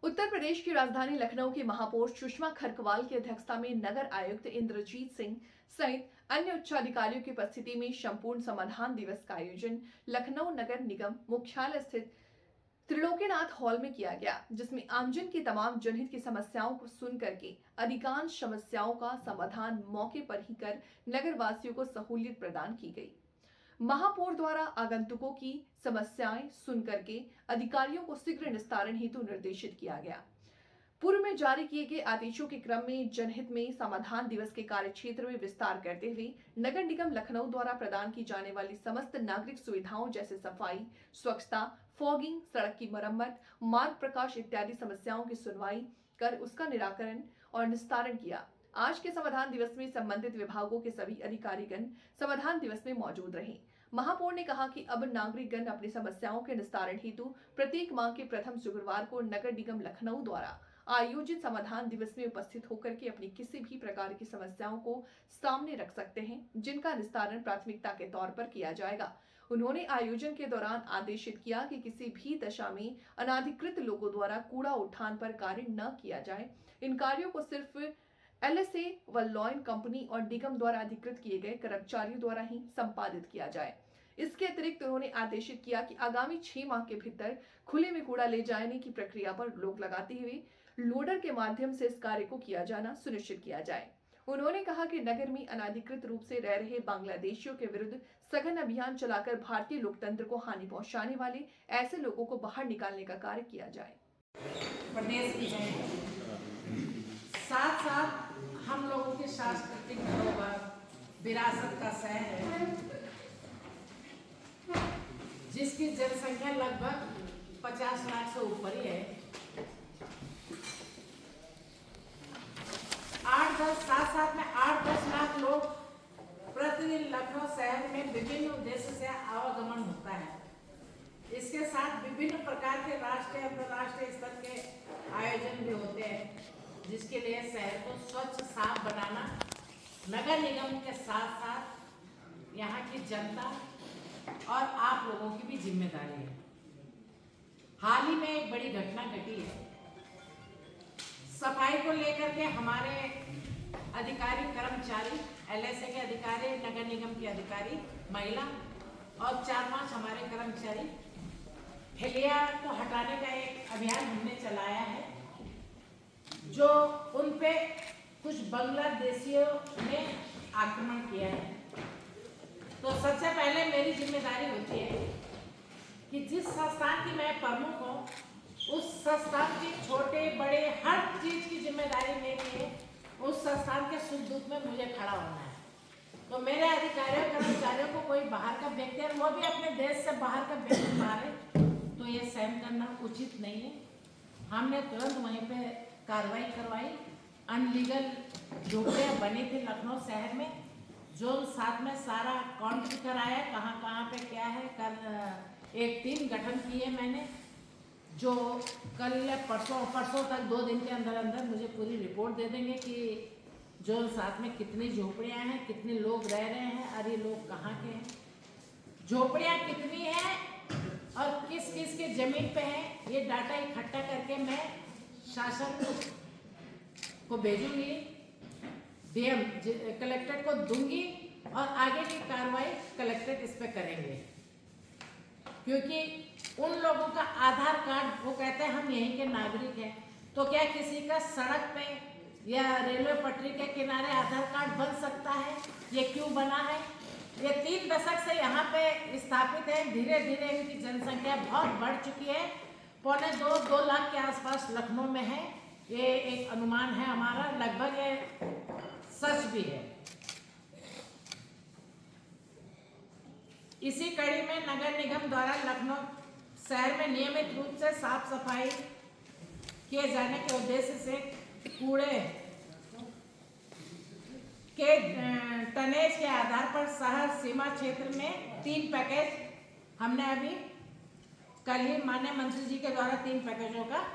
उत्तर प्रदेश की राजधानी लखनऊ की महापौर सुषमा खरकवाल की अध्यक्षता में नगर आयुक्त इंद्रजीत सिंह सहित अन्य उच्चाधिकारियों की उपस्थिति में संपूर्ण समाधान दिवस का आयोजन लखनऊ नगर निगम मुख्यालय स्थित त्रिलोकीनाथ हॉल में किया गया, जिसमें आमजन की तमाम जनहित की समस्याओं को सुन करके अधिकांश समस्याओं का समाधान मौके पर ही कर नगर वासियों को सहूलियत प्रदान की गई। महापौर द्वारा आगंतुकों की समस्याएं सुन करके अधिकारियों को शीघ्र निस्तारण हेतु निर्देशित किया गया। पूर्व में जारी किए गए आदेशों के क्रम में जनहित में समाधान दिवस के कार्यक्षेत्र में विस्तार करते हुए नगर निगम लखनऊ द्वारा प्रदान की जाने वाली समस्त नागरिक सुविधाओं जैसे सफाई, स्वच्छता, फॉगिंग, सड़क की मरम्मत, मार्ग प्रकाश इत्यादि समस्याओं की सुनवाई कर उसका निराकरण और निस्तारण किया। आज के समाधान दिवस में संबंधित विभागों के सभी अधिकारीगण समाधान दिवस में मौजूद रहे। महापौर ने कहा कि अब नागरिकगण अपनी समस्याओं के निस्तारण हेतु प्रत्येक माह के प्रथम शुक्रवार को नगर निगम लखनऊ द्वारा आयोजित समाधान दिवस में उपस्थित होकर के अपनी किसी भी प्रकार की समस्याओं को सामने रख सकते हैं, जिनका निस्तारण प्राथमिकता के तौर पर किया जाएगा। उन्होंने आयोजन के दौरान आदेशित किया कि किसी भी दशा में अनाधिकृत लोगों द्वारा कूड़ा उठान पर कार्य न किया जाए। इन कार्यों को सिर्फ एलएसए व लॉयन कंपनी और निगम द्वारा अधिकृत किए गए कर्मचारियों द्वारा ही संपादित किया जाए। इसके अतिरिक्त उन्होंने आदेशित किया कि आगामी 6 माह के भीतर खुले में कूड़ा ले जाने की प्रक्रिया पर रोक लगाते हुए लोडर के माध्यम से इस कार्य को किया जाना सुनिश्चित किया जाए। उन्होंने कहा कि नगर में अनाधिकृत रूप से रह रहे बांग्लादेशियों के विरुद्ध सघन अभियान चलाकर भारतीय लोकतंत्र को हानि पहुंचाने वाले ऐसे लोगों को बाहर निकालने का कार्य किया जाए। प्रदेश की है, साथ साथ हम लोगों की सांस्कृतिक धरोहर विरासत का शहर है, जिसकी जनसंख्या लगभग 50 लाख से ऊपर ही है। 8-10 लाख लोग प्रतिदिन लखनऊ शहर में विभिन्न उद्देश्य से आवागमन होता है। इसके साथ विभिन्न प्रकार के राष्ट्रीय अंतर्राष्ट्रीय स्तर के आयोजन भी होते हैं, जिसके लिए शहर को स्वच्छ साफ बनाना नगर निगम के साथ साथ यहाँ की जनता और आप लोगों की भी जिम्मेदारी है। हाल ही में एक बड़ी घटना घटी है। सफाई को लेकर के हमारे अधिकारी कर्मचारी, एलएसए के अधिकारी, नगर निगम के अधिकारी, महिला और 4-5 हमारे कर्मचारी ठेलिया को हटाने का एक अभियान हमने चलाया है, जो उन पे कुछ बांग्लादेशियों ने आक्रमण किया है। तो सबसे पहले मेरी जिम्मेदारी होती है कि जिस संस्थान की मैं प्रमुख हूँ, उस संस्थान की छोटे बड़े हर चीज की जिम्मेदारी मेरी है। उस संस्थान के सुख दुख में मुझे खड़ा होना है। तो मेरे अधिकारियों कर्मचारियों को कोई बाहर का व्यक्ति है, वो भी अपने देश से बाहर का व्यक्ति मारे, तो ये सहन करना उचित नहीं है। हमने तुरंत वहीं पे कार्रवाई करवाई। अनलीगल झोपड़ियाँ बनी थी लखनऊ शहर में, जोन 7 में सारा काउंट कराया, कहाँ कहाँ पे क्या है। कल एक टीम गठन की है मैंने, जो कल परसों तक 2 दिन के अंदर अंदर मुझे पूरी रिपोर्ट दे देंगे कि जोन 7 में कितनी झोपड़ियाँ हैं, कितने लोग रह रहे हैं और ये लोग कहाँ के हैं, झोपड़ियाँ कितनी हैं और किस किस के जमीन पे है। ये डाटा इकट्ठा करके मैं शासन को भेजूंगी, डीएम कलेक्टर को दूंगी और आगे की कार्रवाई कलेक्टर इस पे करेंगे। क्योंकि उन लोगों का आधार कार्ड, वो कहते हैं हम यहीं के नागरिक हैं, तो क्या किसी का सड़क पे या रेलवे पटरी के किनारे आधार कार्ड बन सकता है? ये क्यों बना है? ये 3 दशक से यहाँ पे स्थापित है। धीरे धीरे इनकी जनसंख्या बहुत बढ़ चुकी है। 2.25-2 लाख के आसपास लखनऊ में है। ये एक अनुमान है हमारा, लगभग ये सच भी है। इसी कड़ी में नगर निगम द्वारा लखनऊ शहर में नियमित रूप से साफ सफाई किए जाने के उद्देश्य से कूड़े के टनेज के आधार पर शहर सीमा क्षेत्र में 3 पैकेज हमने अभी कल ही माननीय मंत्री जी के द्वारा 3 पैकेजों का